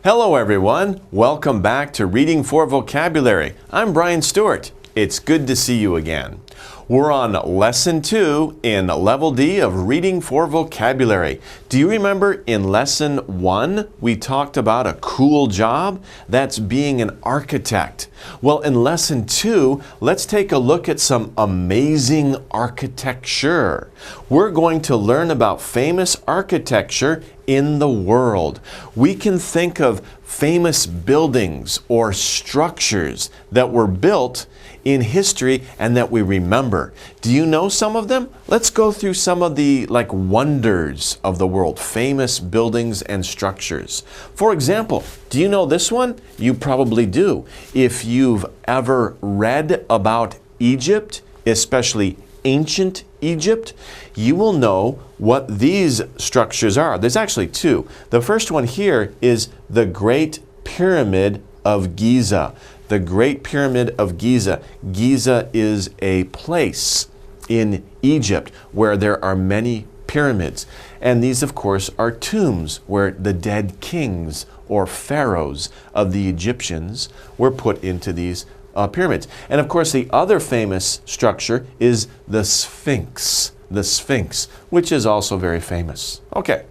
Hello everyone, welcome back to Reading for Vocabulary. I'm Brian Stuart. It's good to see you again. We're on Lesson 2 in Level D of Reading for Vocabulary. Do you remember in Lesson 1 we talked about a cool job? That's being an architect. Well, in Lesson 2, let's take a look at some amazing architecture. We're going to learn about famous architecture in the world. We can think of famous buildings or structures that were built in history and that we remember. Do you know some of them? Let's go through some of the wonders of the world, famous buildings and structures. For example, do you know this one? You probably do. If you've ever read about Egypt, especially ancient Egypt, you will know what these structures are. There's actually two. The first one here is the Great Pyramid of Giza. The Great Pyramid of Giza. Giza is a place in Egypt where there are many pyramids. And these, of course, are tombs where the dead kings or pharaohs of the Egyptians were put into these pyramids. And of course, the other famous structure is the Sphinx. The Sphinx, which is also very famous. Okay.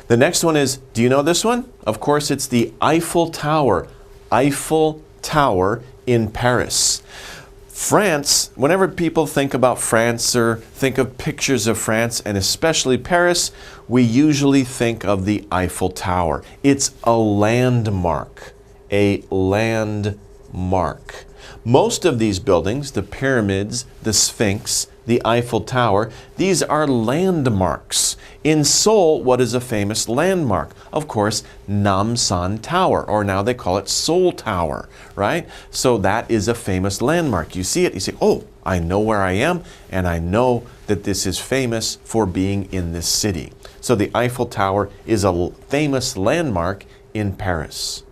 The next one is, do you know this one? Of course, it's the Eiffel Tower. Eiffel Tower in Paris. France, whenever people think about France or think of pictures of France, and especially Paris, we usually think of the Eiffel Tower. It's a landmark. A landmark. Most of these buildings, the pyramids, the Sphinx, the Eiffel Tower, these are landmarks. In Seoul, what is a famous landmark? Of course, Namsan Tower, or now they call it Seoul Tower, right? So that is a famous landmark. You see it, you say, oh, I know where I am, and I know that this is famous for being in this city. So the Eiffel Tower is a famous landmark in Paris.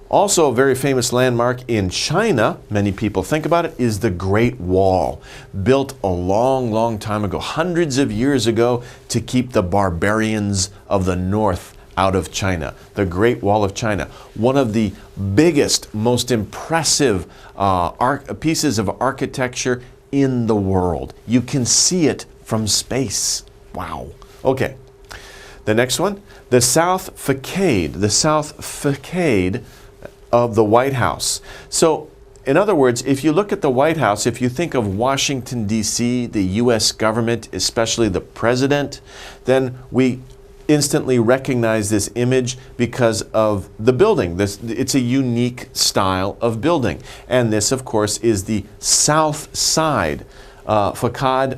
Also, a very famous landmark in China, many people think about it, is the Great Wall, built a long, long time ago, hundreds of years ago, to keep the barbarians of the north out of China. The Great Wall of China, one of the biggest, most impressive pieces of architecture in the world. You can see it from space. Wow. Okay. The next one, the South Facade. The South Facade of the White House. So, in other words, if you look at the White House, if you think of Washington, D.C., the U.S. government, especially the president, then we instantly recognize this image because of the building. It's a unique style of building. And this, of course, is the south side. Facade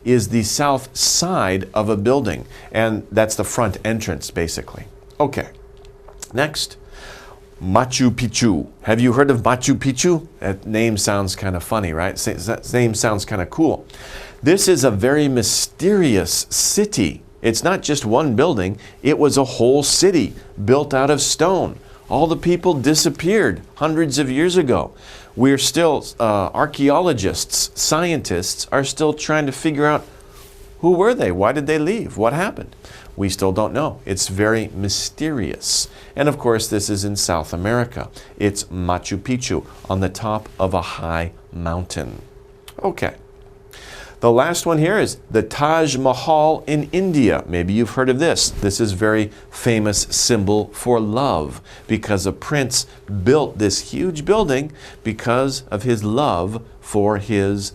is the south side of a building. And that's the front entrance, basically. Okay. Next, Machu Picchu. Have you heard of Machu Picchu? That name sounds kind of funny, right? That name sounds kind of cool. This is a very mysterious city. It's not just one building. It was a whole city built out of stone. All the people disappeared hundreds of years ago. We're still, archaeologists, scientists are still trying to figure out who were they? Why did they leave? What happened? We still don't know. It's very mysterious. And of course, this is in South America. It's Machu Picchu on the top of a high mountain. Okay. The last one here is the Taj Mahal in India. Maybe you've heard of this. This is a very famous symbol for love because a prince built this huge building because of his love for his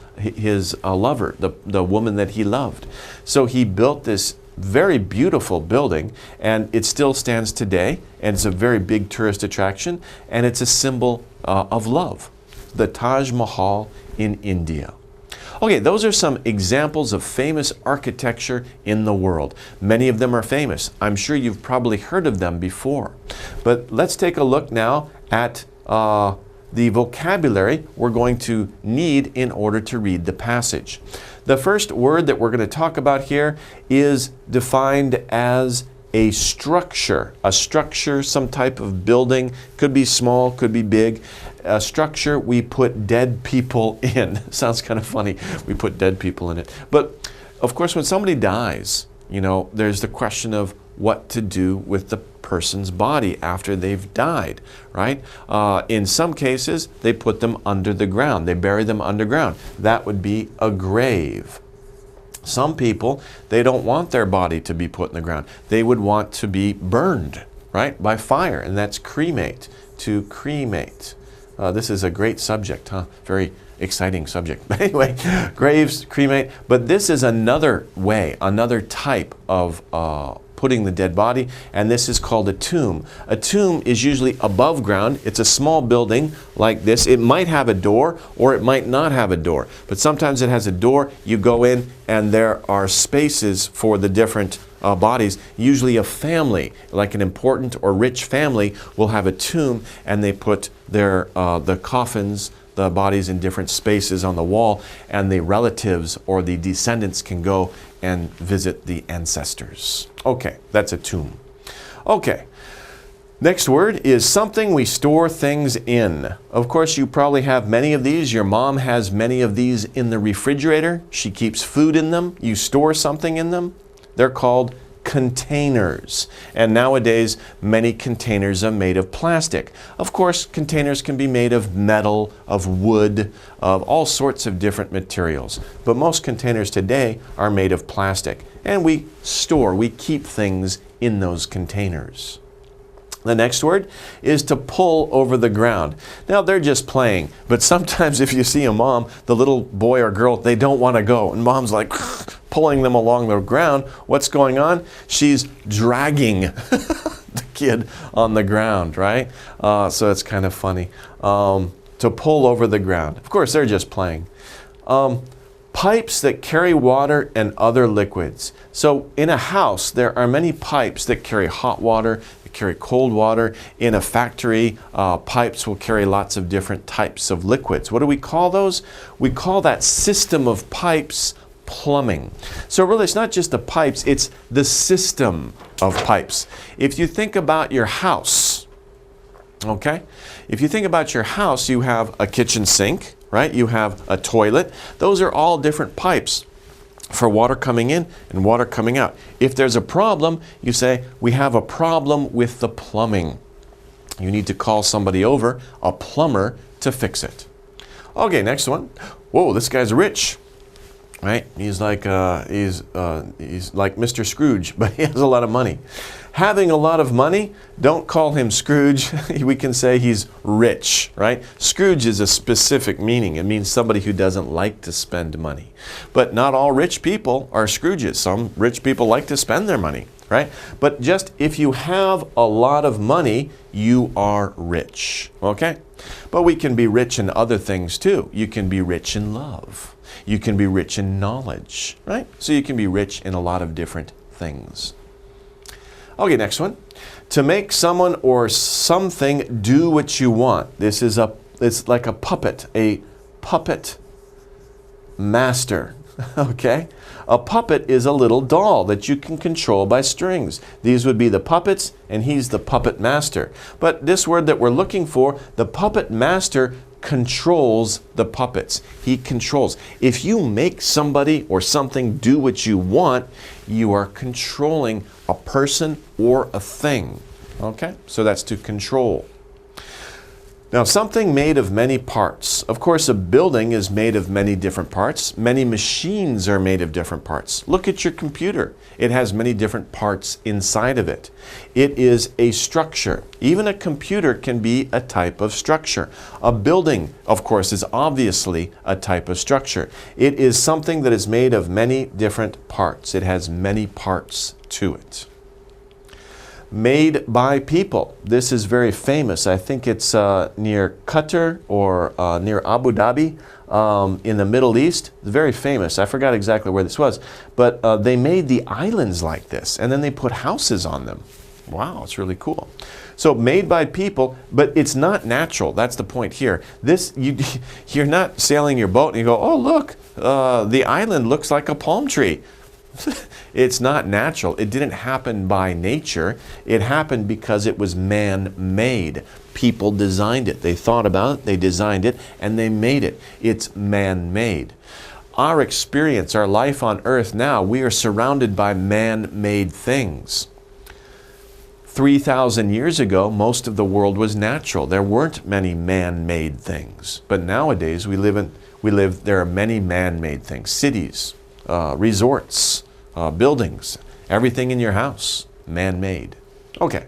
lover, the woman that he loved. So he built this very beautiful building, and it still stands today, and it's a very big tourist attraction, and it's a symbol of love. The Taj Mahal in India. Okay, those are some examples of famous architecture in the world. Many of them are famous. I'm sure you've probably heard of them before. But let's take a look now at the vocabulary we're going to need in order to read the passage. The first word that we're going to talk about here is defined as a structure. A structure, some type of building, could be small, could be big. A structure we put dead people in. Sounds kind of funny, we put dead people in it. But of course, when somebody dies, you know, there's the question of what to do with the person's body after they've died, right? In some cases, they put them under the ground. They bury them underground. That would be a grave. Some people, they don't want their body to be put in the ground. They would want to be burned, right, by fire, and that's cremate, to cremate. This is a great subject, huh? Very exciting subject. But anyway, graves, cremate. But this is another way, another type of putting the dead body, and this is called a tomb. A tomb is usually above ground. It's a small building like this. It might have a door or it might not have a door, but sometimes it has a door. You go in and there are spaces for the different bodies. Usually a family, like an important or rich family, will have a tomb, and they put their the coffins, the bodies, in different spaces on the wall, and the relatives or the descendants can go and visit the ancestors. Okay, that's a tomb. Okay, next word is something we store things in. Of course, you probably have many of these. Your mom has many of these in the refrigerator. She keeps food in them. You store something in them. They're called containers. And nowadays, many containers are made of plastic. Of course, containers can be made of metal, of wood, of all sorts of different materials. But most containers today are made of plastic. And we store, we keep things in those containers. The next word is to pull over the ground. Now, they're just playing, but sometimes if you see a mom, the little boy or girl, they don't want to go. And mom's like pulling them along the ground. What's going on? She's dragging the kid on the ground, right? So it's kind of funny. To pull over the ground. Of course, they're just playing. Pipes that carry water and other liquids. So in a house, there are many pipes that carry hot water, that carry cold water. In a factory, pipes will carry lots of different types of liquids. What do we call those? We call that system of pipes plumbing. So really, it's not just the pipes, it's the system of pipes. If you think about your house, okay? If you think about your house, you have a kitchen sink, right? You have a toilet. Those are all different pipes for water coming in and water coming out. If there's a problem, you say, we have a problem with the plumbing. You need to call somebody over, a plumber, to fix it. Okay, next one. Whoa, this guy's rich, right? He's like Mr. Scrooge, but he has a lot of money. Having a lot of money, don't call him Scrooge. We can say he's rich, right? Scrooge is a specific meaning. It means somebody who doesn't like to spend money. But not all rich people are Scrooges. Some rich people like to spend their money, right? But just if you have a lot of money, you are rich, okay? But we can be rich in other things too. You can be rich in love. You can be rich in knowledge, right? So you can be rich in a lot of different things. Okay, next one. To make someone or something do what you want. It's like a puppet master, okay? A puppet is a little doll that you can control by strings. These would be the puppets, and he's the puppet master. But this word that we're looking for, the puppet master controls the puppets. He controls. If you make somebody or something do what you want, you are controlling a person or a thing. Okay? So that's to control. Now, something made of many parts. Of course, a building is made of many different parts. Many machines are made of different parts. Look at your computer. It has many different parts inside of it. It is a structure. Even a computer can be a type of structure. A building, of course, is obviously a type of structure. It is something that is made of many different parts. It has many parts to it. Made by people. This is very famous. I think it's near Qatar or near Abu Dhabi in the Middle East. It's very famous. I forgot exactly where this was. But they made the islands like this, and then they put houses on them. Wow, it's really cool. So made by people, but it's not natural. That's the point here. You're not sailing your boat and you go, oh, look, the island looks like a palm tree. It's not natural. It didn't happen by nature. It happened because it was man-made. People designed it. They thought about it, they designed it, and they made it. It's man-made. Our experience, our life on earth now, we are surrounded by man-made things. 3,000 years ago, most of the world was natural. There weren't many man-made things. But nowadays, there are many man-made things. Cities, resorts, buildings, everything in your house, man-made. Okay.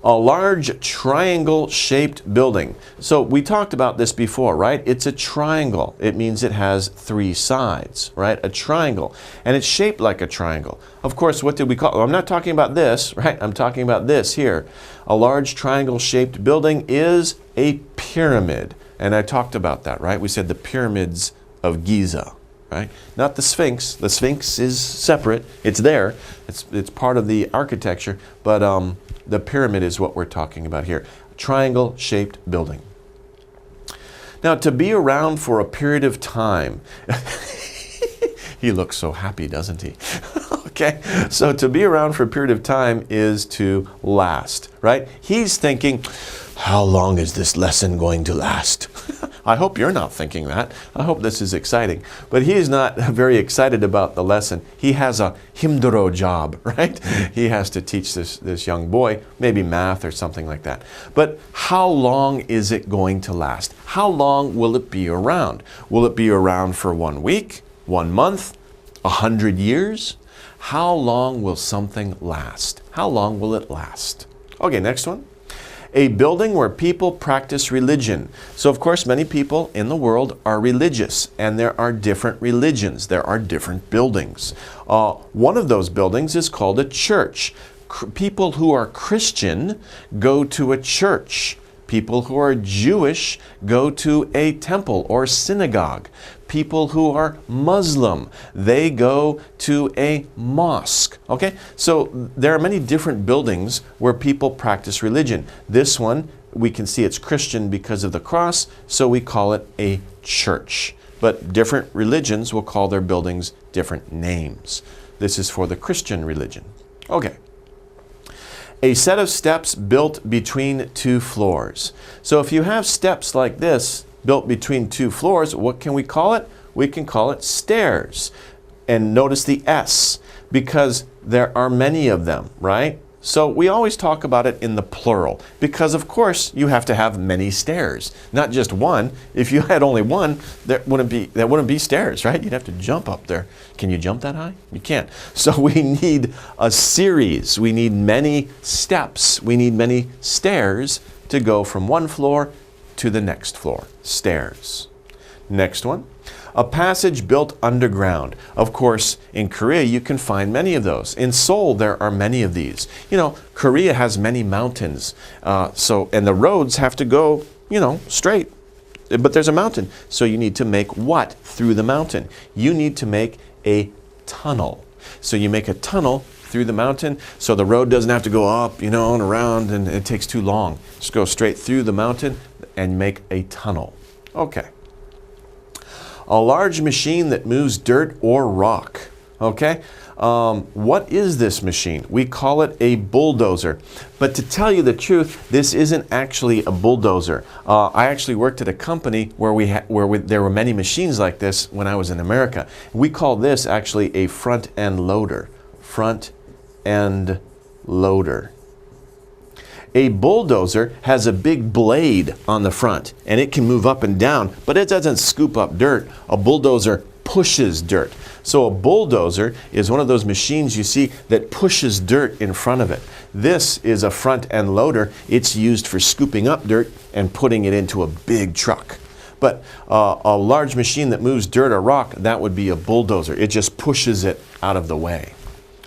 A large triangle-shaped building. So we talked about this before, right? It's a triangle. It means it has 3 sides, right? A triangle. And it's shaped like a triangle. Of course, what did we call it? Well, I'm not talking about this, right? I'm talking about this here. A large triangle-shaped building is a pyramid. And I talked about that, right? We said the pyramids of Giza, right? Not the Sphinx. The Sphinx is separate. It's there. It's part of the architecture. But the pyramid is what we're talking about here. Triangle-shaped building. Now, to be around for a period of time. He looks so happy, doesn't he? Okay, so to be around for a period of time is to last, right? He's thinking, how long is this lesson going to last? I hope you're not thinking that. I hope this is exciting. But he is not very excited about the lesson. He has a himdoro job, right? He has to teach this young boy, maybe math or something like that. But how long is it going to last? How long will it be around? Will it be around for 1 week, 1 month, 100 years? How long will something last? How long will it last? Okay, next one. A building where people practice religion. So, of course, many people in the world are religious, and there are different religions. There are different buildings. One of those buildings is called a church. People who are Christian go to a church. People who are Jewish go to a temple or synagogue. People who are Muslim, they go to a mosque. Okay, so there are many different buildings where people practice religion. This one, we can see it's Christian because of the cross, so we call it a church. But different religions will call their buildings different names. This is for the Christian religion. Okay. A set of steps built between 2 floors. So if you have steps like this built between 2 floors, what can we call it? We can call it stairs. And notice the S, because there are many of them, right? So we always talk about it in the plural, because of course you have to have many stairs, not just one. If you had only one, there wouldn't be stairs, right? You'd have to jump up there. Can you jump that high? You can't. So we need a series. We need many steps. We need many stairs to go from one floor to the next floor. Stairs. Next one. A passage built underground. Of course, in Korea, you can find many of those. In Seoul, there are many of these. You know, Korea has many mountains. And the roads have to go, straight. But there's a mountain. So you need to make what through the mountain? You need to make a tunnel. So you make a tunnel through the mountain so the road doesn't have to go up, and around, and it takes too long. Just go straight through the mountain and make a tunnel. Okay. A large machine that moves dirt or rock. Okay? What is this machine? We call it a bulldozer. But to tell you the truth, this isn't actually a bulldozer. I actually worked at a company where there were many machines like this when I was in America. We call this actually a front end loader. Front end loader. A bulldozer has a big blade on the front, and it can move up and down, but it doesn't scoop up dirt. A bulldozer pushes dirt. So a bulldozer is one of those machines you see that pushes dirt in front of it. This is a front end loader. It's used for scooping up dirt and putting it into a big truck. But a large machine that moves dirt or rock, that would be a bulldozer. It just pushes it out of the way.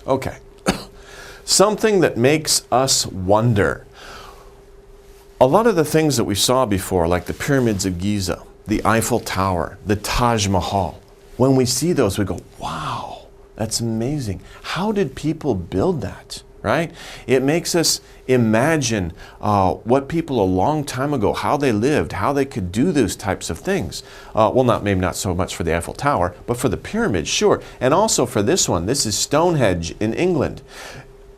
Okay. Something that makes us wonder. A lot of the things that we saw before, like the pyramids of Giza, the Eiffel Tower, the Taj Mahal, when we see those, we go, wow, that's amazing. How did people build that, right? It makes us imagine what people a long time ago, how they lived, how they could do those types of things. Maybe not so much for the Eiffel Tower, but for the pyramids, sure. And also for this one, this is Stonehenge in England.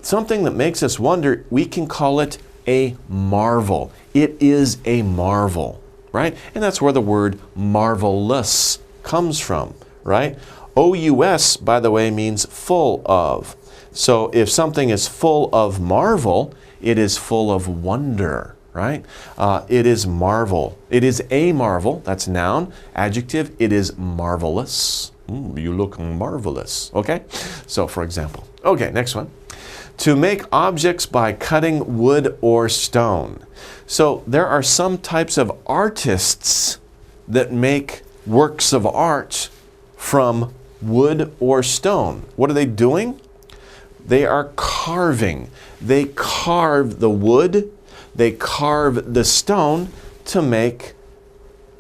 Something that makes us wonder, we can call it a marvel. It is a marvel, right? And that's where the word marvelous comes from, right? O-U-S, by the way, means full of. So if something is full of marvel, it is full of wonder, right? It is marvel. It is a marvel. That's noun. Adjective, it is marvelous. You look marvelous. Okay? So for example. Okay, next one. To make objects by cutting wood or stone. So there are some types of artists that make works of art from wood or stone. What are they doing? They are carving. They carve the wood, they carve the stone to make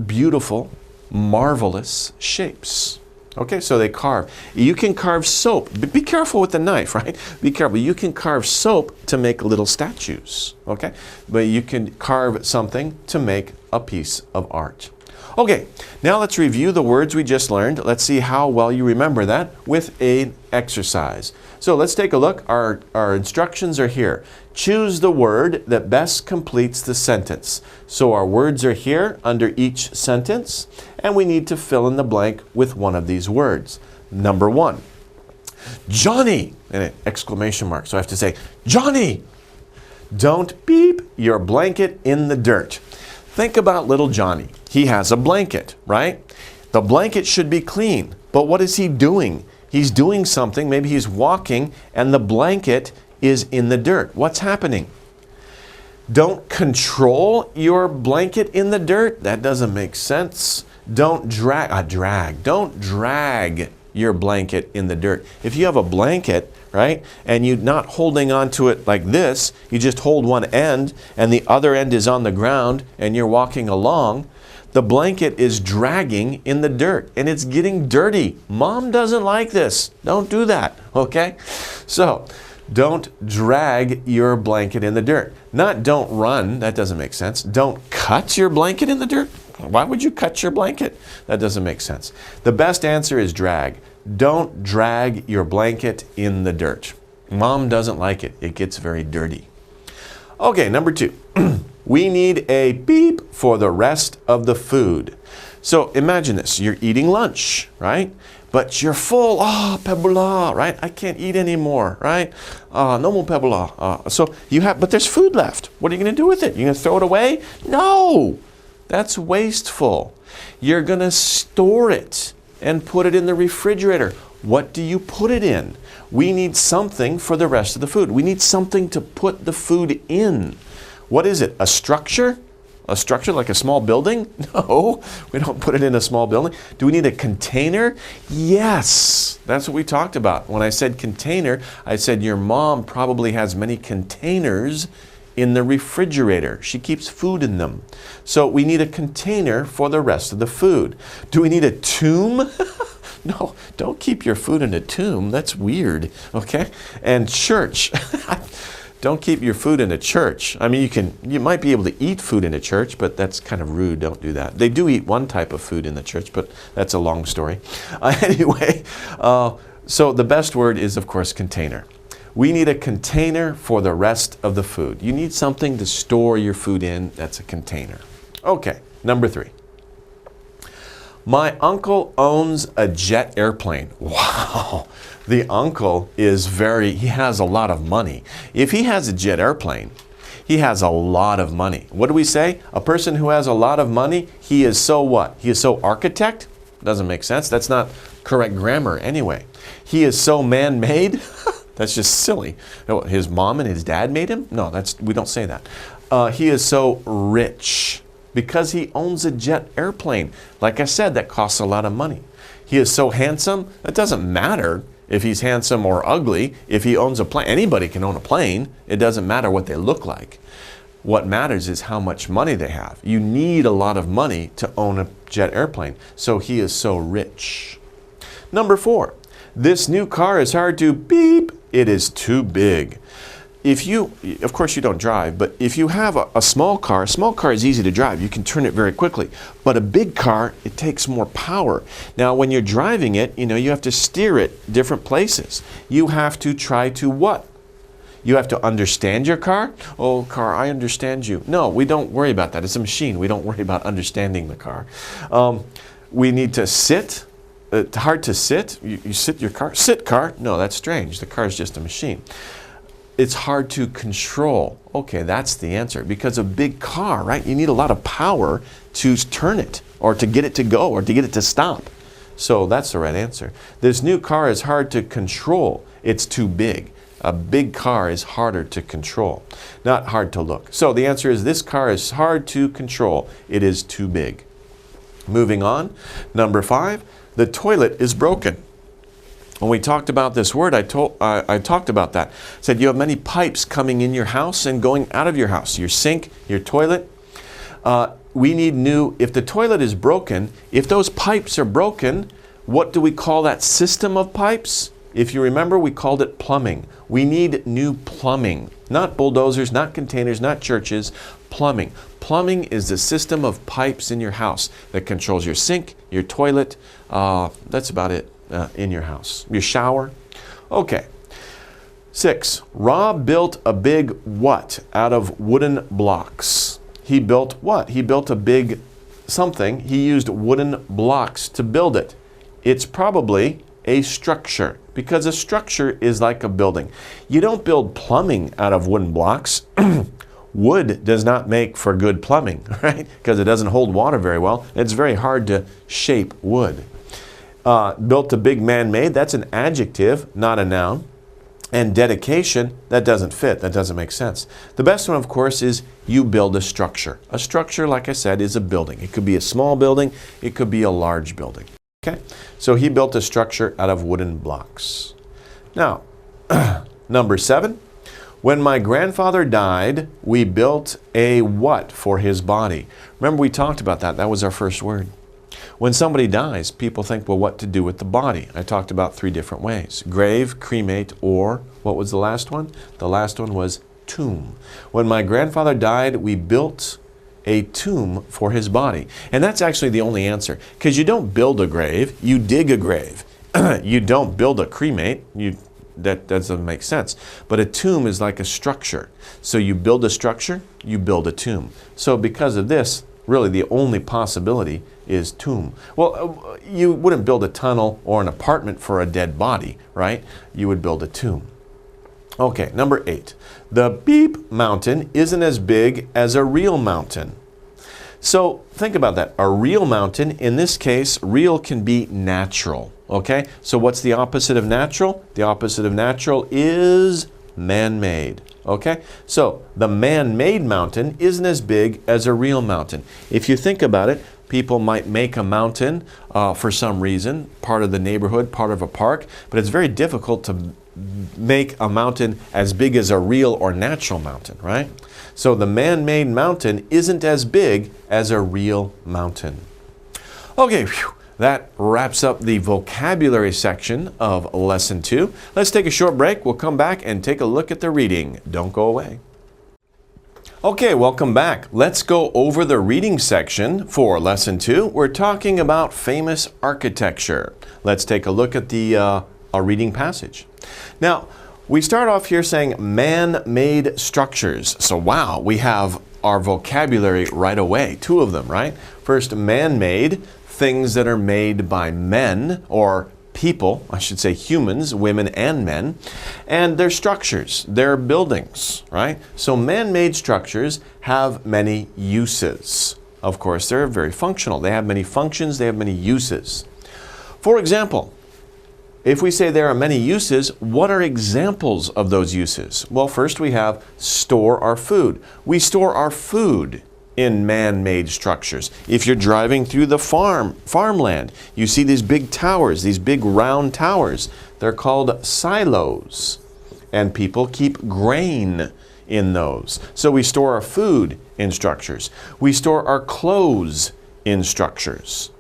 beautiful, marvelous shapes. Okay, so they carve. You can carve soap. But be careful with the knife, right? Be careful. You can carve soap to make little statues, okay? But you can carve something to make a piece of art. Okay, now let's review the words we just learned. Let's see how well you remember that with an exercise. So let's take a look. Our instructions are here. Choose the word that best completes the sentence. So our words are here under each sentence, and we need to fill in the blank with one of these words. Number 1, Johnny, and an exclamation mark. So I have to say, Johnny, don't beep your blanket in the dirt. Think about little Johnny. He has a blanket, right? The blanket should be clean, but what is he doing? He's doing something, maybe he's walking, and the blanket is in the dirt. What's happening? Don't control your blanket in the dirt. That doesn't make sense. Don't Don't drag your blanket in the dirt. If you have a blanket, right, and you're not holding on to it like this, you just hold one end and the other end is on the ground and you're walking along, the blanket is dragging in the dirt and it's getting dirty. Mom doesn't like this. Don't do that, okay? So, don't drag your blanket in the dirt. Not don't run, that doesn't make sense. Don't cut your blanket in the dirt. Why would you cut your blanket? That doesn't make sense. The best answer is drag. Don't drag your blanket in the dirt. Mom doesn't like it. It gets very dirty. Okay, number 2. We need a beep for the rest of the food. So imagine this. You're eating lunch, right? But you're full. Pebula, right? I can't eat anymore, right? No more pebula. So you have, but there's food left. What are you going to do with it? You're going to throw it away? No, that's wasteful. You're going to store it and put it in the refrigerator. What do you put it in? We need something for the rest of the food. We need something to put the food in. What is it? A structure? A structure like a small building? No, we don't put it in a small building. Do we need a container? Yes, that's what we talked about. When I said container, I said your mom probably has many containers in the refrigerator. She keeps food in them. So we need a container for the rest of the food. Do we need a tomb? No, don't keep your food in a tomb. That's weird, okay? And church. Don't keep your food in a church. I mean, you might be able to eat food in a church, but that's kind of rude. Don't do that. They do eat one type of food in the church, but that's a long story. Anyway, so the best word is, of course, container. We need a container for the rest of the food. You need something to store your food in. That's a container. Okay, number 3. My uncle owns a jet airplane. Wow. The uncle is he has a lot of money. If he has a jet airplane, he has a lot of money. What do we say? A person who has a lot of money, he is so what? He is so architect? Doesn't make sense. That's not correct grammar anyway. He is so man-made? That's just silly. His mom and his dad made him? No, we don't say that. He is so rich because he owns a jet airplane. Like I said, that costs a lot of money. He is so handsome. That doesn't matter if he's handsome or ugly. If he owns a plane, anybody can own a plane. It doesn't matter what they look like. What matters is how much money they have. You need a lot of money to own a jet airplane. So he is so rich. Number 4, this new car is hard to beep. It is too big. Of course you don't drive, but if you have a small car is easy to drive. You can turn it very quickly. But a big car, it takes more power. Now, when you're driving it, you have to steer it different places. You have to try to what? You have to understand your car? Oh, car, I understand you. No, we don't worry about that. It's a machine. We don't worry about understanding the car. We need to sit hard to sit. You sit your car. Sit, car. No, that's strange. The car is just a machine. It's hard to control. Okay, that's the answer. Because a big car, right? You need a lot of power to turn it, or to get it to go, or to get it to stop. So that's the right answer. This new car is hard to control. It's too big. A big car is harder to control, not hard to look. So the answer is this car is hard to control. It is too big. Moving on, number 5, the toilet is broken. When we talked about this word, I talked about that. I said you have many pipes coming in your house and going out of your house. Your sink, your toilet. We need new, if the toilet is broken, if those pipes are broken, what do we call that system of pipes? If you remember, we called it plumbing. We need new plumbing. Not bulldozers, not containers, not churches. Plumbing. Plumbing is the system of pipes in your house that controls your sink, your toilet. That's about it in your house. Your shower. Okay. 6. Rob built a big what out of wooden blocks? He built what? He built a big something. He used wooden blocks to build it. It's probably a structure, because a structure is like a building. You don't build plumbing out of wooden blocks. Wood does not make for good plumbing, right? Because it doesn't hold water very well. It's very hard to shape wood. Built a big man-made, that's an adjective, not a noun. And dedication, that doesn't fit, that doesn't make sense. The best one, of course, is you build a structure. A structure, like I said, is a building. It could be a small building, it could be a large building. Okay, so he built a structure out of wooden blocks. Now, number 7, when my grandfather died, we built a what for his body? Remember, we talked about that. That was our first word. When somebody dies, people think, well, what to do with the body? I talked about 3 different ways. Grave, cremate, or what was the last one? The last one was tomb. When my grandfather died, we built a tomb for his body. And that's actually the only answer. Because you don't build a grave, you dig a grave. You don't build a cremate. That doesn't make sense. But a tomb is like a structure. So you build a structure, you build a tomb. So because of this, really the only possibility is tomb. Well, you wouldn't build a tunnel or an apartment for a dead body, right? You would build a tomb. Okay, number 8. The beep mountain isn't as big as a real mountain. So think about that. A real mountain, in this case, real can be natural. Okay, so what's the opposite of natural? The opposite of natural is man-made. Okay, so the man-made mountain isn't as big as a real mountain. If you think about it, people might make a mountain for some reason, part of the neighborhood, part of a park, but it's very difficult to make a mountain as big as a real or natural mountain, right? So the man-made mountain isn't as big as a real mountain. Okay, that wraps up the vocabulary section of Lesson 2. Let's take a short break. We'll come back and take a look at the reading. Don't go away. Okay, welcome back. Let's go over the reading section for Lesson 2. We're talking about famous architecture. Let's take a look at the reading passage. Now, we start off here saying man-made structures. So wow, we have our vocabulary right away. 2 of them, right? First, man-made, things that are made by men or people, I should say humans, women and men, and they're structures, they're buildings, right? So man-made structures have many uses. Of course, they're very functional. They have many functions, they have many uses. For example, if we say there are many uses, what are examples of those uses? Well, first we have store our food. We store our food in man-made structures. If you're driving through the farmland, you see these big towers, these big round towers. They're called silos, and people keep grain in those. So we store our food in structures. We store our clothes in structures.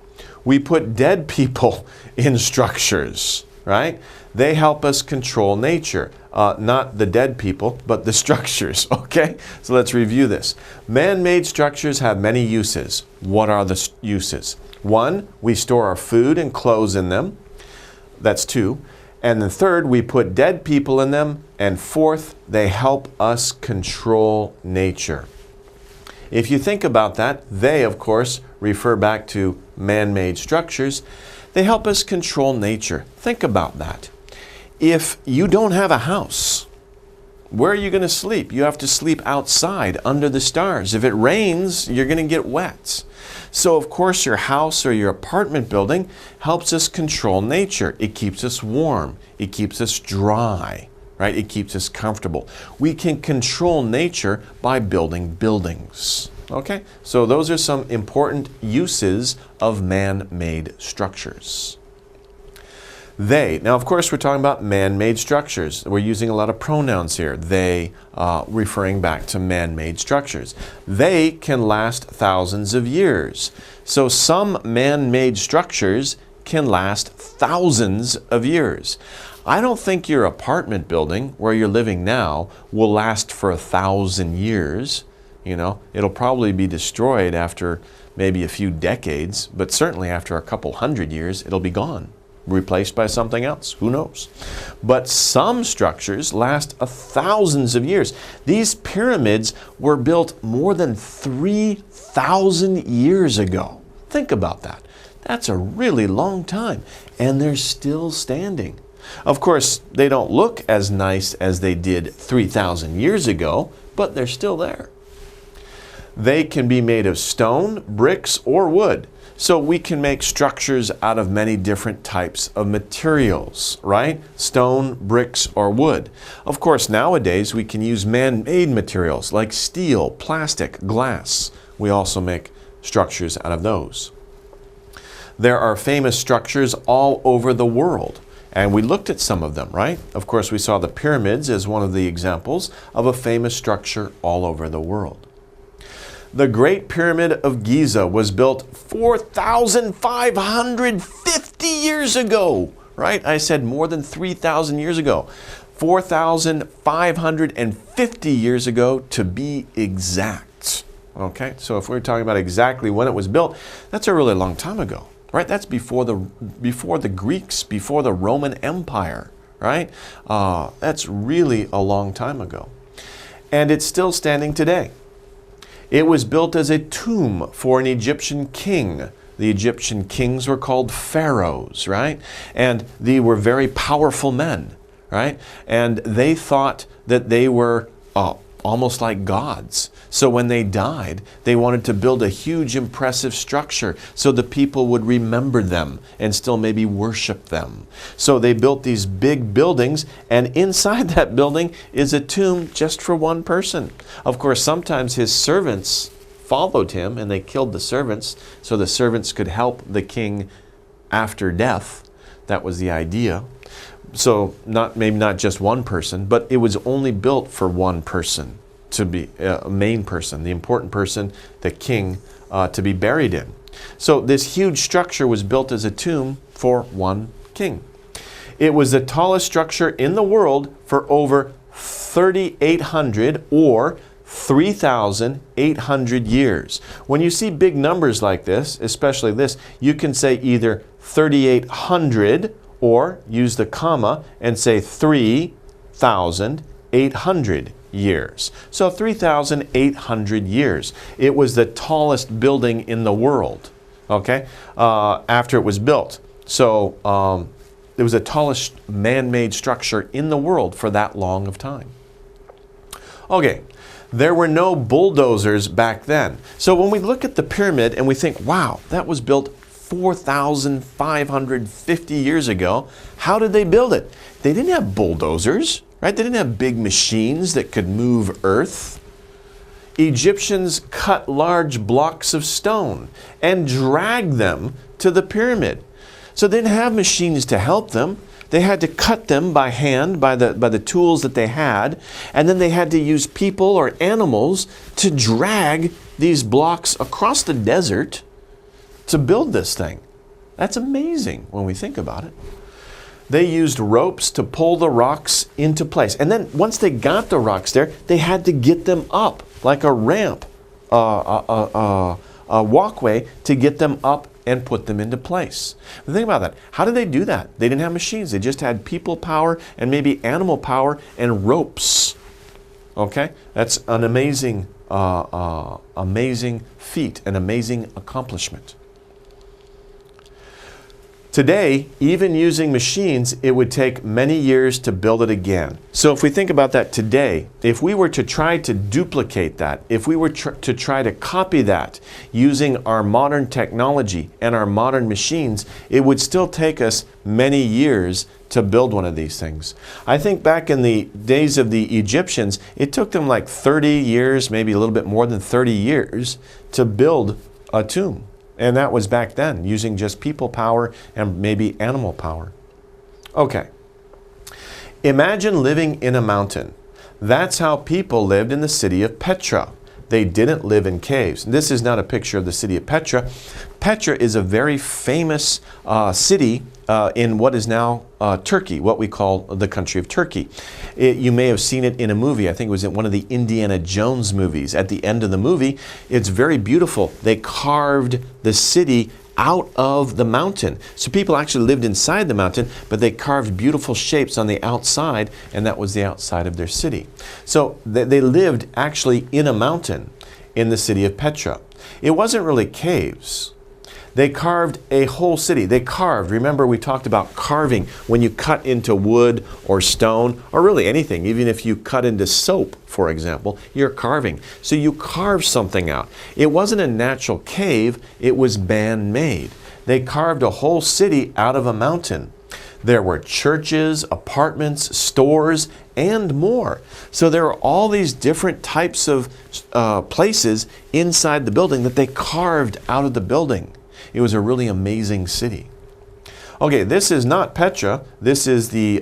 We put dead people in structures, right? They help us control nature. Not the dead people, but the structures, okay? So let's review this. Man-made structures have many uses. What are the uses? 1, we store our food and clothes in them. That's 2. And then 3rd, we put dead people in them. And 4th, they help us control nature. If you think about that, they, of course, refer back to man-made structures. They help us control nature. Think about that. If you don't have a house, where are you going to sleep? You have to sleep outside under the stars. If it rains, you're going to get wet. So of course your house or your apartment building helps us control nature. It keeps us warm. It keeps us dry, right? It keeps us comfortable. We can control nature by building buildings. Okay? So those are some important uses of man-made structures. They. Now, of course, we're talking about man-made structures. We're using a lot of pronouns here. They, referring back to man-made structures. They can last thousands of years. So some man-made structures can last thousands of years. I don't think your apartment building, where you're living now, will last for 1,000 years. You know, it'll probably be destroyed after maybe a few decades, but certainly after a couple hundred years, it'll be gone. Replaced by something else, who knows? But some structures last thousands of years. These pyramids were built more than 3,000 years ago. Think about that. That's a really long time, and they're still standing. Of course, they don't look as nice as they did 3,000 years ago, but they're still there. They can be made of stone, bricks, or wood. So we can make structures out of many different types of materials, right? Stone, bricks, or wood. Of course, nowadays we can use man-made materials like steel, plastic, glass. We also make structures out of those. There are famous structures all over the world, and we looked at some of them, right? Of course, we saw the pyramids as one of the examples of a famous structure all over the world. The Great Pyramid of Giza was built 4,550 years ago, right? I said more than 3,000 years ago. 4,550 years ago to be exact. Okay, so if we're talking about exactly when it was built, that's a really long time ago, right? That's before the Greeks, before the Roman Empire, right? That's really a long time ago. And it's still standing today. It was built as a tomb for an Egyptian king. The Egyptian kings were called pharaohs, right? And they were very powerful men, right? And they thought that they were almost like gods. So when they died, they wanted to build a huge, impressive structure so the people would remember them and still maybe worship them. So they built these big buildings, and inside that building is a tomb just for one person. Of course, sometimes his servants followed him and they killed the servants so the servants could help the king after death. That was the idea. So maybe not just one person, but it was only built for one person to be a main person, the important person, the king, to be buried in. So this huge structure was built as a tomb for one king. It was the tallest structure in the world for over 3,800 or 3,800 years. When you see big numbers like this, especially this, you can say either 3,800 or use the comma and say 3,800 years. So 3,800 years. It was the tallest building in the world, okay, after it was built. So it was the tallest man-made structure in the world for that long of time. Okay, there were no bulldozers back then. So when we look at the pyramid and we think, wow, that was built 4,550 years ago, how did they build it? They didn't have bulldozers, right? They didn't have big machines that could move earth. Egyptians cut large blocks of stone and dragged them to the pyramid. So they didn't have machines to help them. They had to cut them by hand, by the tools that they had, and then they had to use people or animals to drag these blocks across the desert to build this thing. That's amazing when we think about it. They used ropes to pull the rocks into place. And then once they got the rocks there, they had to get them up like a ramp, a walkway to get them up and put them into place. But think about that. How did they do that? They didn't have machines. They just had people power and maybe animal power and ropes. Okay? That's an amazing, amazing feat, an amazing accomplishment. Today, even using machines, it would take many years to build it again. So if we think about that today, if we were to try to duplicate that, if we were to try to copy that using our modern technology and our modern machines, it would still take us many years to build one of these things. I think back in the days of the Egyptians, it took them like 30 years, maybe a little bit more than 30 years to build a tomb. And that was back then, using just people power and maybe animal power. Okay. Imagine living in a mountain. That's how people lived in the city of Petra. They didn't live in caves. This is not a picture of the city of Petra. Petra is a very famous city in what is now Turkey, what we call the country of Turkey. You may have seen it in a movie. I think it was in one of the Indiana Jones movies. At the end of the movie, it's very beautiful. They carved the city out of the mountain. So people actually lived inside the mountain, but they carved beautiful shapes on the outside, and that was the outside of their city. So they lived actually in a mountain in the city of Petra. It wasn't really caves. They carved a whole city. They carved. Remember, we talked about carving when you cut into wood or stone or really anything. Even if you cut into soap, for example, you're carving. So you carved something out. It wasn't a natural cave. It was man-made. They carved a whole city out of a mountain. There were churches, apartments, stores, and more. So there are all these different types of places inside the building that they carved out of the building. It was a really amazing city. Okay, this is not Petra. This is the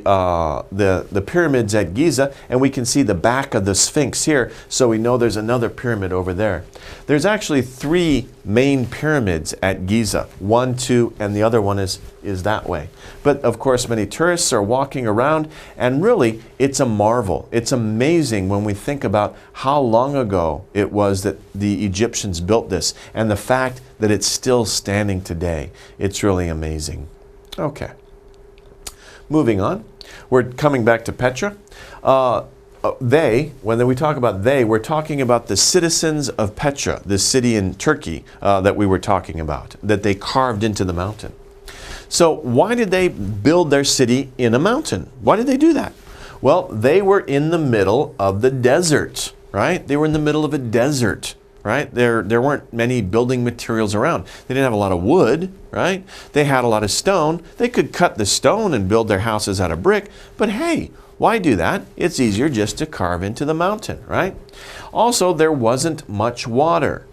pyramids at Giza, and we can see the back of the Sphinx here, so we know there's another pyramid over there. There's actually 3 main pyramids at Giza. 1, 2, and the other one is that way. But of course, many tourists are walking around, and really, it's a marvel. It's amazing when we think about how long ago it was that the Egyptians built this, and the fact that it's still standing today. It's really amazing. Okay, moving on. We're coming back to Petra. When we talk about they, we're talking about the citizens of Petra, the city in Turkey that we were talking about, that they carved into the mountain. So why did they build their city in a mountain? Why did they do that? Well, they were in the middle of the desert, right? They were in the middle of a desert. Right? There weren't many building materials around. They didn't have a lot of wood, right? They had a lot of stone. They could cut the stone and build their houses out of brick, but hey, why do that? It's easier just to carve into the mountain, right? Also, there wasn't much water.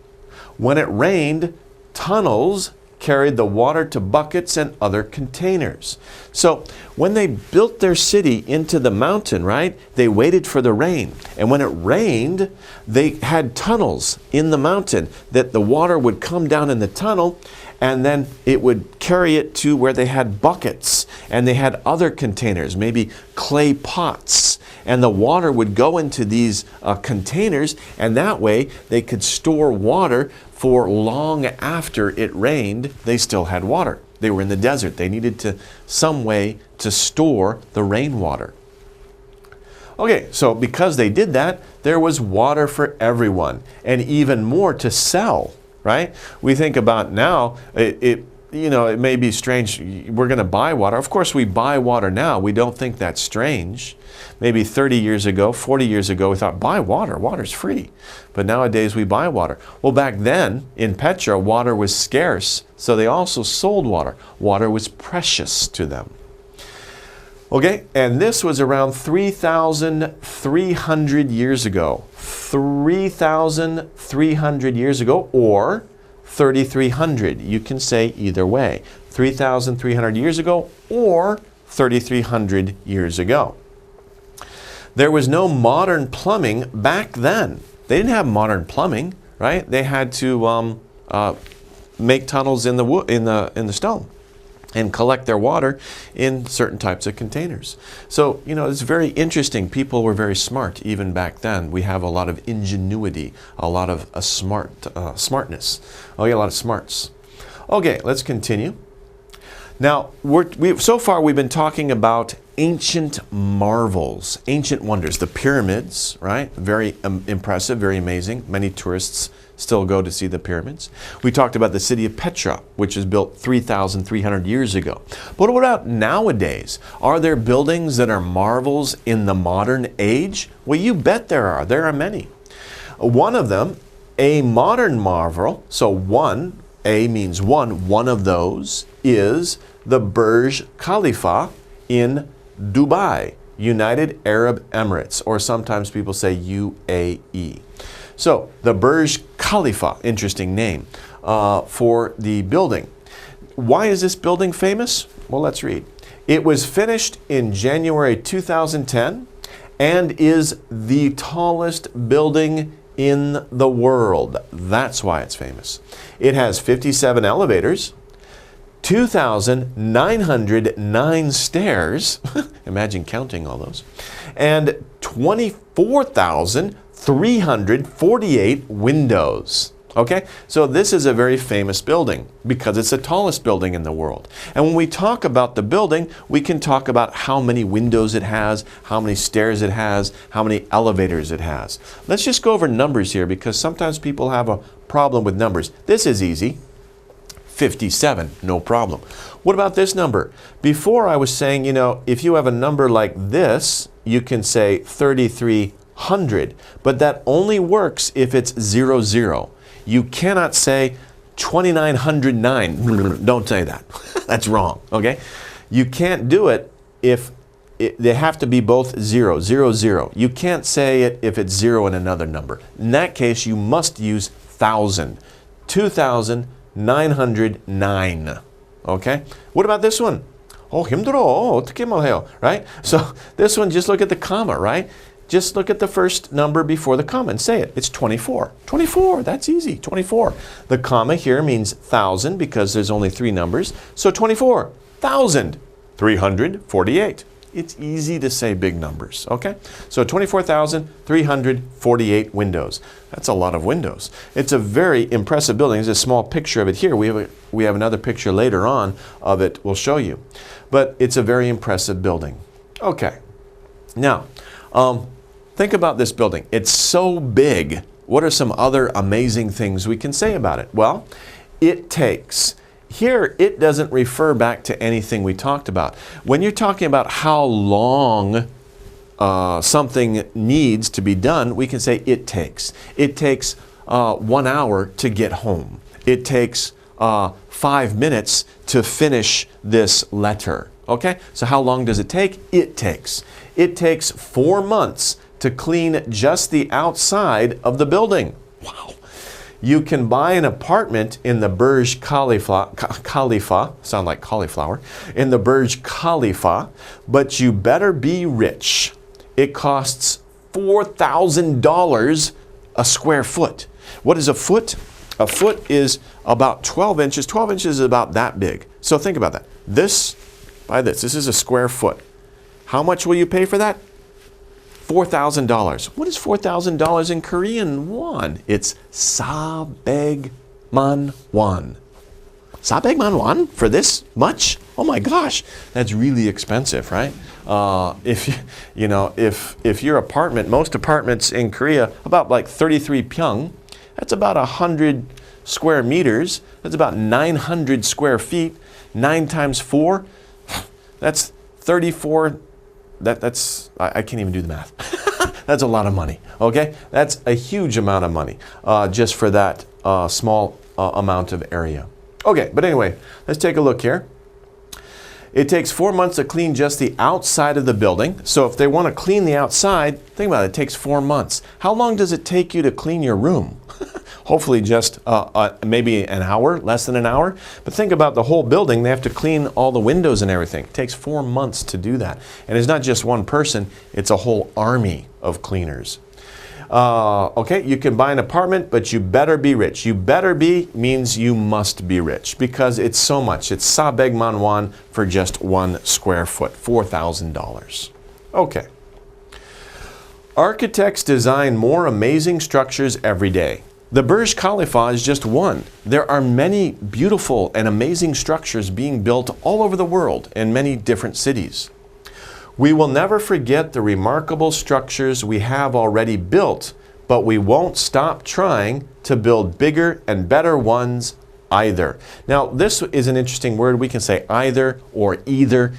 When it rained, tunnels carried the water to buckets and other containers. So when they built their city into the mountain, right, they waited for the rain. And when it rained, they had tunnels in the mountain that the water would come down in the tunnel, and then it would carry it to where they had buckets, and they had other containers, maybe clay pots, and the water would go into these containers, and that way they could store water for long after it rained. They still had water. They were in the desert. They needed some way to store the rainwater. Okay, so because they did that, there was water for everyone, and even more to sell, right? We think about now, it may be strange. We're going to buy water. Of course, we buy water now. We don't think that's strange. Maybe 30 years ago, 40 years ago, we thought, buy water. Water's free. But nowadays, we buy water. Well, back then, in Petra, water was scarce, so they also sold water. Water was precious to them. Okay, and this was around 3,300 years ago. 3,300 years ago, or 3,300. You can say either way. 3,300 years ago, or 3,300 years ago. There was no modern plumbing back then. They didn't have modern plumbing, right? They had to make tunnels in the stone and collect their water in certain types of containers. So, it's very interesting. People were very smart even back then. We have a lot of ingenuity, a lot of smartness. Oh, yeah, a lot of smarts. Okay, let's continue. Now, so far we've been talking about ancient marvels, ancient wonders. The pyramids, right? Very impressive, very amazing. Many tourists still go to see the pyramids. We talked about the city of Petra, which was built 3,300 years ago. But what about nowadays? Are there buildings that are marvels in the modern age? Well, you bet there are. There are many. One of them, a modern marvel, so one, A means one of those is the Burj Khalifa in Dubai, United Arab Emirates, or sometimes people say UAE. So the Burj Khalifa, interesting name for the building. Why is this building famous? Well, let's read. It was finished in January 2010 and is the tallest building in the world. That's why it's famous. It has 57 elevators, 2,909 stairs, imagine counting all those, and 24,348 windows. Okay, so this is a very famous building because it's the tallest building in the world. And when we talk about the building, we can talk about how many windows it has, how many stairs it has, how many elevators it has. Let's just go over numbers here because sometimes people have a problem with numbers. This is easy. 57, no problem. What about this number? Before I was saying, you know, if you have a number like this, you can say 3,300, but that only works if it's 00. You cannot say 2,909. Don't say that. That's wrong, okay? You can't do it if they have to be both 0, 0, 0. You can't say it if it's 0 and another number. In that case, you must use 1,000. 2,909. Okay? What about this one? Oh, 힘들어. 어떻게 말해요? Right? So this one, just look at the comma, right? Just look at the first number before the comma and say it. It's 24. 24, that's easy, 24. The comma here means 1,000 because there's only 3 numbers. So 24,348. It's easy to say big numbers, okay? So 24,348 windows. That's a lot of windows. It's a very impressive building. There's a small picture of it here. We have another picture later on of it we'll show you. But it's a very impressive building. Okay. Now, think about this building. It's so big. What are some other amazing things we can say about it? Well, it takes. Here, it doesn't refer back to anything we talked about. When you're talking about how long something needs to be done, we can say it takes. It takes 1 hour to get home. It takes 5 minutes to finish this letter. Okay? So how long does it take? It takes. It takes 4 months to clean just the outside of the building. Wow. You can buy an apartment in the Burj Khalifa, sound like cauliflower, in the Burj Khalifa, but you better be rich. It costs $4,000 a square foot. What is a foot? A foot is about 12 inches. 12 inches is about that big. So think about that. This is a square foot. How much will you pay for that? $4,000. What is $4,000 in Korean won? It's sabegman won. Sabegman won for this much? Oh my gosh, that's really expensive, right? If your apartment, most apartments in Korea, about like 33 pyong, that's about 100 square meters. That's about 900 square feet. 9 times 4, that's 34. That's I can't even do the math. That's a lot of money, okay? That's a huge amount of money just for that small amount of area. Okay, but anyway, let's take a look here. It takes 4 months to clean just the outside of the building. So if they want to clean the outside, think about it, it takes 4 months. How long does it take you to clean your room? Hopefully just maybe an hour, less than an hour. But think about the whole building. They have to clean all the windows and everything. It takes 4 months to do that. And it's not just one person, it's a whole army of cleaners. Okay, you can buy an apartment, but you better be rich. You better be means you must be rich because it's so much. It's sabegman won for just 1 square foot, $4,000. Okay. Architects design more amazing structures every day. The Burj Khalifa is just one. There are many beautiful and amazing structures being built all over the world in many different cities. We will never forget the remarkable structures we have already built, but we won't stop trying to build bigger and better ones either. Now, this is an interesting word. We can say either or either.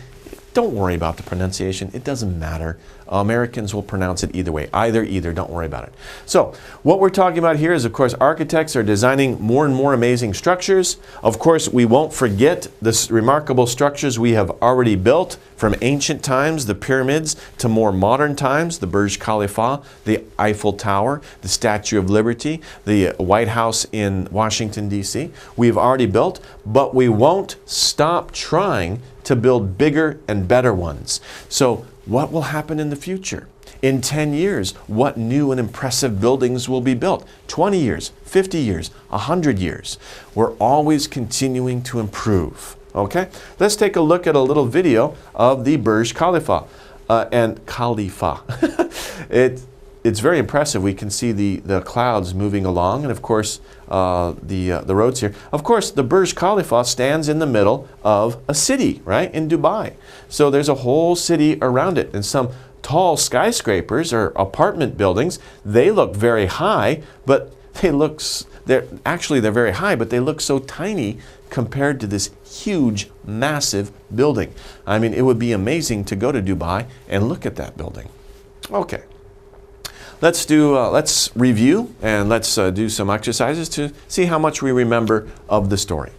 Don't worry about the pronunciation. It doesn't matter. Americans will pronounce it either way. Either, either. Don't worry about it. So, what we're talking about here is, of course, architects are designing more and more amazing structures. Of course, we won't forget the remarkable structures we have already built from ancient times, the pyramids, to more modern times, the Burj Khalifa, the Eiffel Tower, the Statue of Liberty, the White House in Washington, D.C. We've already built, but we won't stop trying to build bigger and better ones. So, what will happen in the future? In 10 years, what new and impressive buildings will be built? 20 years, 50 years, 100 years. We're always continuing to improve. Okay? Let's take a look at a little video of the Burj Khalifa. It's very impressive. We can see the clouds moving along, and of course the roads here. Of course, the Burj Khalifa stands in the middle of a city, right, in Dubai. So there's a whole city around it, and some tall skyscrapers or apartment buildings. They look very high, but they're very high, but they look so tiny compared to this huge, massive building. I mean, it would be amazing to go to Dubai and look at that building. Okay. Let's review and let's do some exercises to see how much we remember of the story.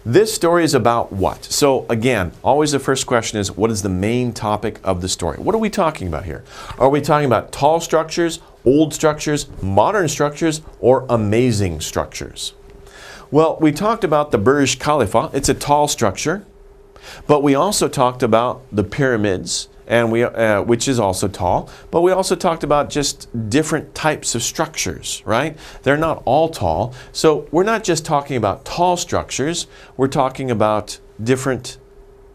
This story is about what? So again, always the first question is, what is the main topic of the story? What are we talking about here? Are we talking about tall structures, old structures, modern structures, or amazing structures? Well, we talked about the Burj Khalifa. It's a tall structure, but we also talked about the pyramids, and which is also tall, but we also talked about just different types of structures, right? They're not all tall, so we're not just talking about tall structures, we're talking about different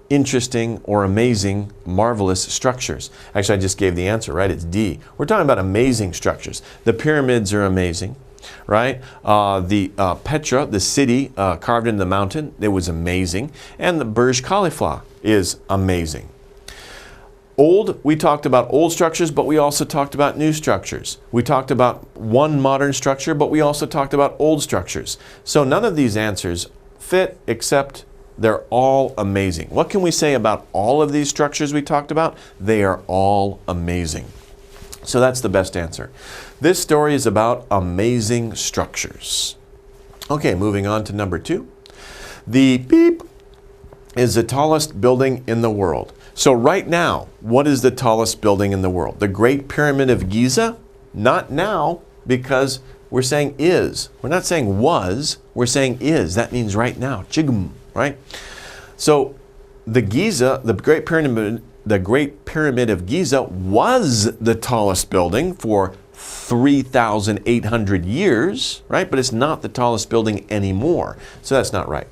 interesting or amazing, marvelous structures. Actually, I just gave the answer, right? It's D. We're talking about amazing structures. The pyramids are amazing, right? The Petra, the city carved in the mountain, it was amazing, and the Burj Khalifa is amazing. Old, we talked about old structures, but we also talked about new structures. We talked about one modern structure, but we also talked about old structures. So none of these answers fit, except they're all amazing. What can we say about all of these structures we talked about? They are all amazing. So that's the best answer. This story is about amazing structures. Okay, moving on to number 2. The beep is the tallest building in the world. So right now, what is the tallest building in the world? The Great Pyramid of Giza? Not now, because we're saying is. We're not saying was, we're saying is. That means right now. Chigum, right? So the Great Pyramid of Giza was the tallest building for 3,800 years, right? But it's not the tallest building anymore. So that's not right.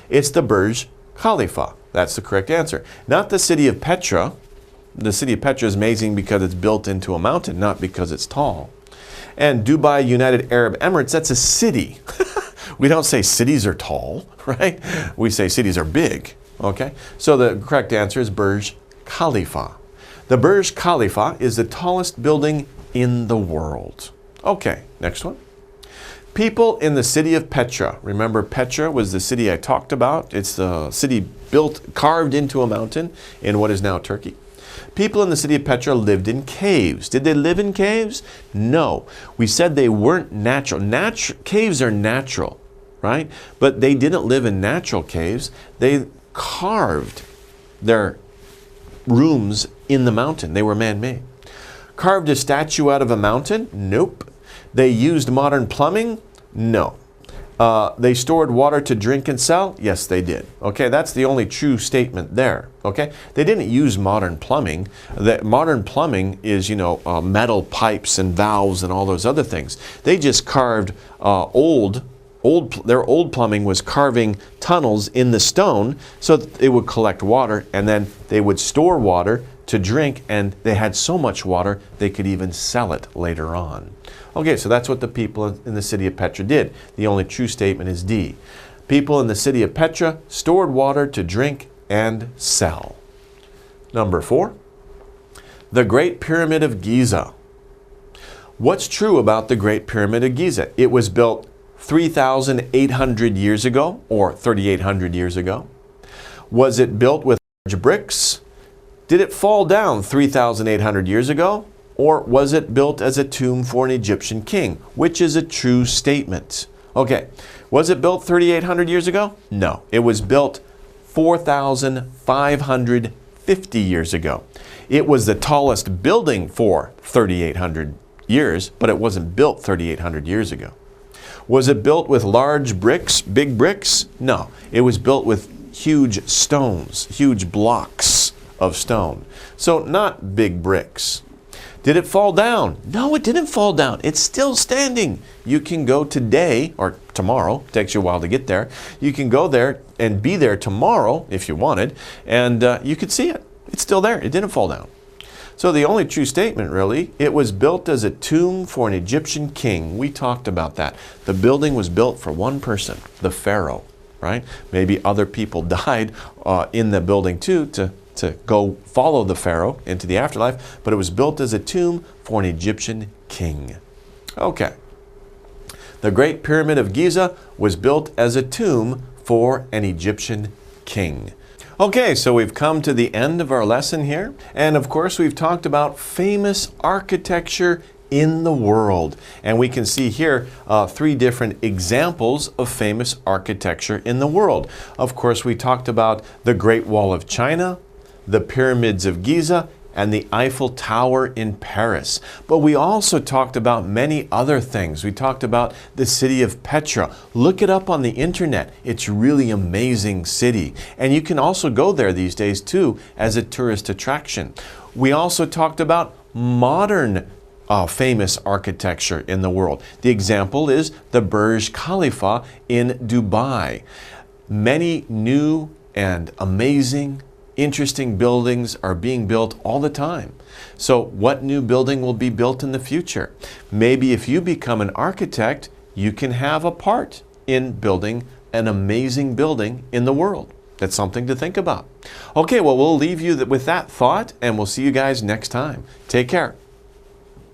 It's the Burj Khalifa. That's the correct answer. Not the city of Petra. The city of Petra is amazing because it's built into a mountain, not because it's tall. And Dubai, United Arab Emirates, that's a city. We don't say cities are tall, right? We say cities are big, okay? So the correct answer is Burj Khalifa. The Burj Khalifa is the tallest building in the world. Okay, next one. People in the city of Petra. Remember, Petra was the city I talked about. It's the city carved into a mountain in what is now Turkey. People in the city of Petra lived in caves. Did they live in caves? No. We said they weren't natural. Caves are natural, right? But they didn't live in natural caves. They carved their rooms in the mountain. They were man-made. Carved a statue out of a mountain? Nope. They used modern plumbing? No. They stored water to drink and sell? Yes, they did. Okay, that's the only true statement there. Okay, they didn't use modern plumbing. Modern plumbing is, metal pipes and valves and all those other things. They just carved their old plumbing was carving tunnels in the stone so that it would collect water, and then they would store water to drink, and they had so much water they could even sell it later on. Okay, so that's what the people in the city of Petra did. The only true statement is D. People in the city of Petra stored water to drink and sell. Number 4, the Great Pyramid of Giza. What's true about the Great Pyramid of Giza? It was built 3,800 years ago, or 3,800 years ago. Was it built with large bricks? Did it fall down 3,800 years ago? Or was it built as a tomb for an Egyptian king? Which is a true statement? Okay, was it built 3,800 years ago? No, it was built 4,550 years ago. It was the tallest building for 3,800 years, but it wasn't built 3,800 years ago. Was it built with large bricks, big bricks? No, it was built with huge stones, huge blocks of stone. So not big bricks. Did it fall down? No, it didn't fall down. It's still standing. You can go today or tomorrow. It takes you a while to get there. You can go there and be there tomorrow if you wanted, and you could see it. It's still there. It didn't fall down. So the only true statement, really, it was built as a tomb for an Egyptian king. We talked about that. The building was built for one person, the pharaoh, right? Maybe other people died in the building too to go follow the pharaoh into the afterlife, but it was built as a tomb for an Egyptian king. Okay. The Great Pyramid of Giza was built as a tomb for an Egyptian king. Okay, so we've come to the end of our lesson here, and of course we've talked about famous architecture in the world. And we can see here 3 different examples of famous architecture in the world. Of course, we talked about the Great Wall of China, the Pyramids of Giza, and the Eiffel Tower in Paris. But we also talked about many other things. We talked about the city of Petra. Look it up on the internet. It's a really amazing city. And you can also go there these days too as a tourist attraction. We also talked about modern famous architecture in the world. The example is the Burj Khalifa in Dubai. Many new and amazing interesting buildings are being built all the time. So what new building will be built in the future? Maybe if you become an architect, you can have a part in building an amazing building in the world. That's something to think about. Okay, well, we'll leave you with that thought, and we'll see you guys next time. Take care.